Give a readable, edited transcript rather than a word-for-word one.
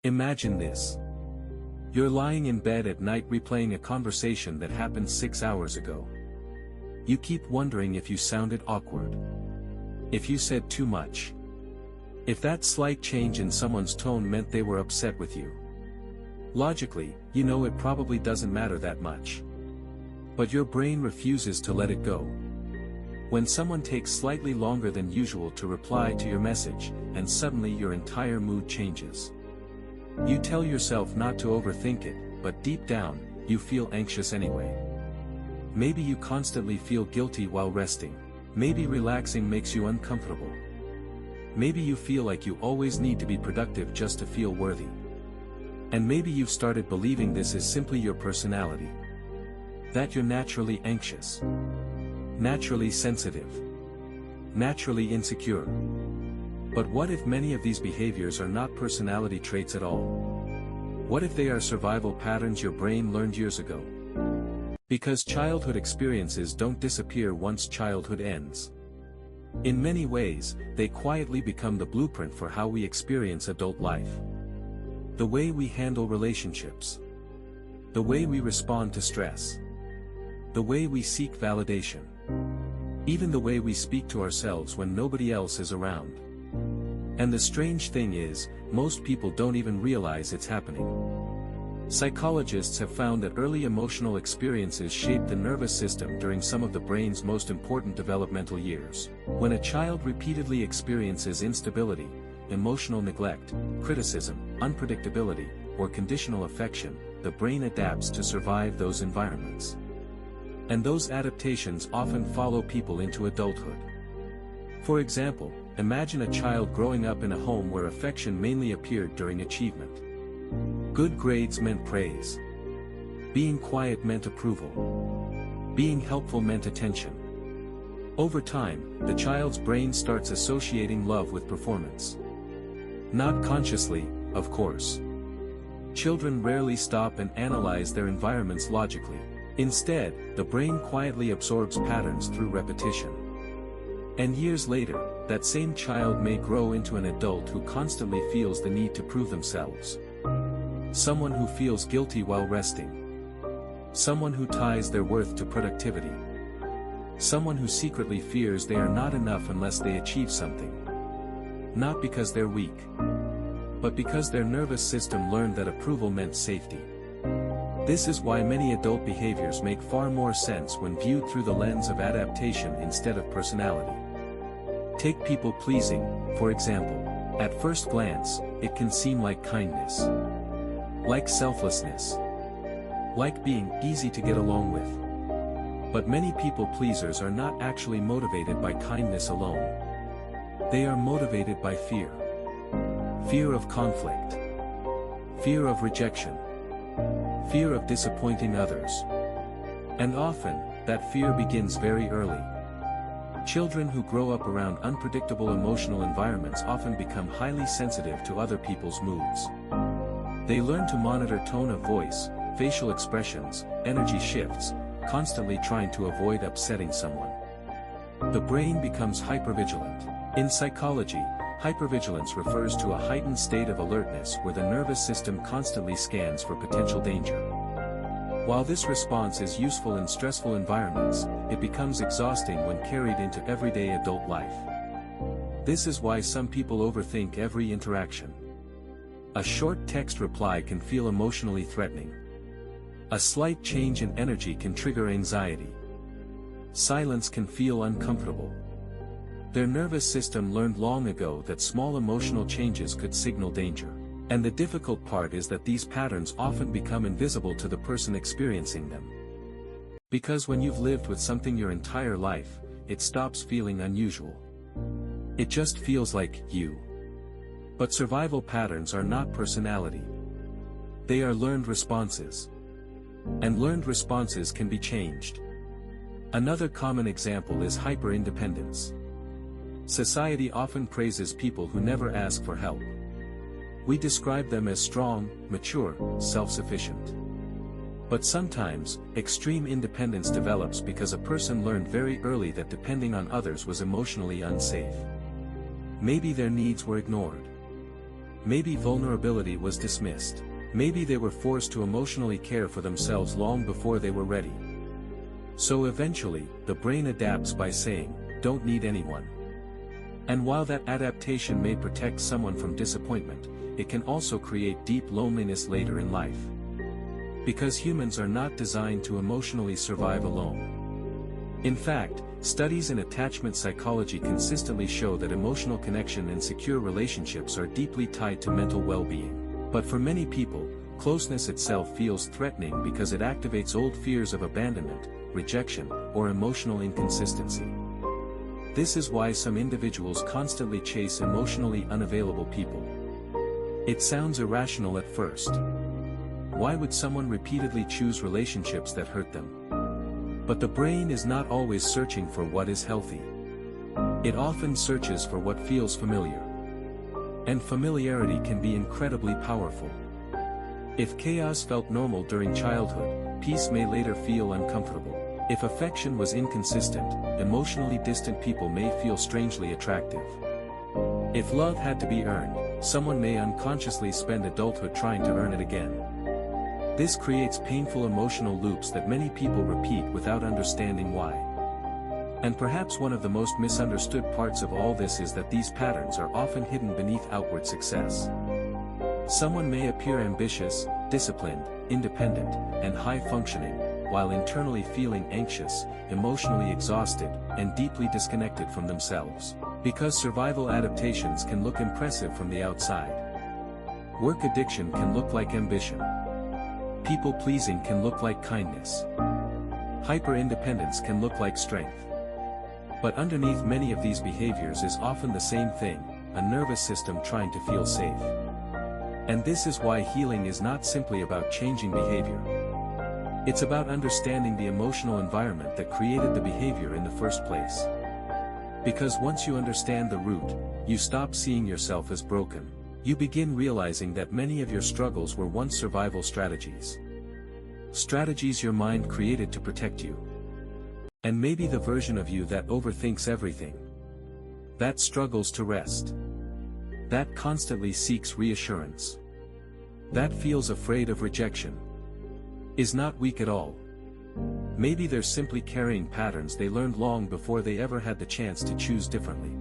Imagine this. You're lying in bed at night replaying a conversation that happened 6 hours ago. You keep wondering if you sounded awkward. If you said too much. If that slight change in someone's tone meant they were upset with you. Logically, you know it probably doesn't matter that much. But your brain refuses to let it go. When someone takes slightly longer than usual to reply to your message, and suddenly your entire mood changes. You tell yourself not to overthink it, but deep down, you feel anxious anyway. Maybe you constantly feel guilty while resting. Maybe relaxing makes you uncomfortable. Maybe you feel like you always need to be productive just to feel worthy. And maybe you've started believing this is simply your personality. That you're naturally anxious. Naturally sensitive. Naturally insecure. But what if many of these behaviors are not personality traits at all? What if they are survival patterns your brain learned years ago? Because childhood experiences don't disappear once childhood ends. In many ways, they quietly become the blueprint for how we experience adult life. The way we handle relationships. The way we respond to stress. The way we seek validation. Even the way we speak to ourselves when nobody else is around. And the strange thing is, most people don't even realize it's happening. Psychologists have found that early emotional experiences shape the nervous system during some of the brain's most important developmental years. When a child repeatedly experiences instability, emotional neglect, criticism, unpredictability, or conditional affection, the brain adapts to survive those environments. And those adaptations often follow people into adulthood. For example, imagine a child growing up in a home where affection mainly appeared during achievement. Good grades meant praise. Being quiet meant approval. Being helpful meant attention. Over time, the child's brain starts associating love with performance. Not consciously, of course. Children rarely stop and analyze their environments logically. Instead, the brain quietly absorbs patterns through repetition. And years later, that same child may grow into an adult who constantly feels the need to prove themselves. Someone who feels guilty while resting. Someone who ties their worth to productivity. Someone who secretly fears they are not enough unless they achieve something. Not because they're weak, but because their nervous system learned that approval meant safety. This is why many adult behaviors make far more sense when viewed through the lens of adaptation instead of personality. Take people-pleasing, for example. At first glance, it can seem like kindness. Like selflessness. Like being easy to get along with. But many people-pleasers are not actually motivated by kindness alone. They are motivated by fear. Fear of conflict. Fear of rejection. Fear of disappointing others. And often, that fear begins very early. Children who grow up around unpredictable emotional environments often become highly sensitive to other people's moods. They learn to monitor tone of voice, facial expressions, energy shifts, constantly trying to avoid upsetting someone. The brain becomes hypervigilant. In psychology, hypervigilance refers to a heightened state of alertness where the nervous system constantly scans for potential danger. While this response is useful in stressful environments, it becomes exhausting when carried into everyday adult life. This is why some people overthink every interaction. A short text reply can feel emotionally threatening. A slight change in energy can trigger anxiety. Silence can feel uncomfortable. Their nervous system learned long ago that small emotional changes could signal danger. And the difficult part is that these patterns often become invisible to the person experiencing them. Because when you've lived with something your entire life, it stops feeling unusual. It just feels like you. But survival patterns are not personality. They are learned responses. And learned responses can be changed. Another common example is hyper-independence. Society often praises people who never ask for help. We describe them as strong, mature, self-sufficient. But sometimes, extreme independence develops because a person learned very early that depending on others was emotionally unsafe. Maybe their needs were ignored. Maybe vulnerability was dismissed. Maybe they were forced to emotionally care for themselves long before they were ready. So eventually, the brain adapts by saying, "Don't need anyone." And while that adaptation may protect someone from disappointment, it can also create deep loneliness later in life. Because humans are not designed to emotionally survive alone. In fact, studies in attachment psychology consistently show that emotional connection and secure relationships are deeply tied to mental well-being. But for many people, closeness itself feels threatening because it activates old fears of abandonment, rejection, or emotional inconsistency. This is why some individuals constantly chase emotionally unavailable people. It sounds irrational at first. Why would someone repeatedly choose relationships that hurt them? But the brain is not always searching for what is healthy. It often searches for what feels familiar. And familiarity can be incredibly powerful. If chaos felt normal during childhood, peace may later feel uncomfortable. If affection was inconsistent, emotionally distant people may feel strangely attractive. If love had to be earned, someone may unconsciously spend adulthood trying to earn it again. This creates painful emotional loops that many people repeat without understanding why. And perhaps one of the most misunderstood parts of all this is that these patterns are often hidden beneath outward success. Someone may appear ambitious, disciplined, independent, and high-functioning, while internally feeling anxious, emotionally exhausted, and deeply disconnected from themselves. Because survival adaptations can look impressive from the outside. Work addiction can look like ambition. People-pleasing can look like kindness. Hyper-independence can look like strength. But underneath many of these behaviors is often the same thing, a nervous system trying to feel safe. And this is why healing is not simply about changing behavior. It's about understanding the emotional environment that created the behavior in the first place. Because once you understand the root, you stop seeing yourself as broken. You begin realizing that many of your struggles were once survival strategies. Strategies your mind created to protect you. And maybe the version of you that overthinks everything. That struggles to rest. That constantly seeks reassurance. That feels afraid of rejection. Is not weak at all. Maybe they're simply carrying patterns they learned long before they ever had the chance to choose differently.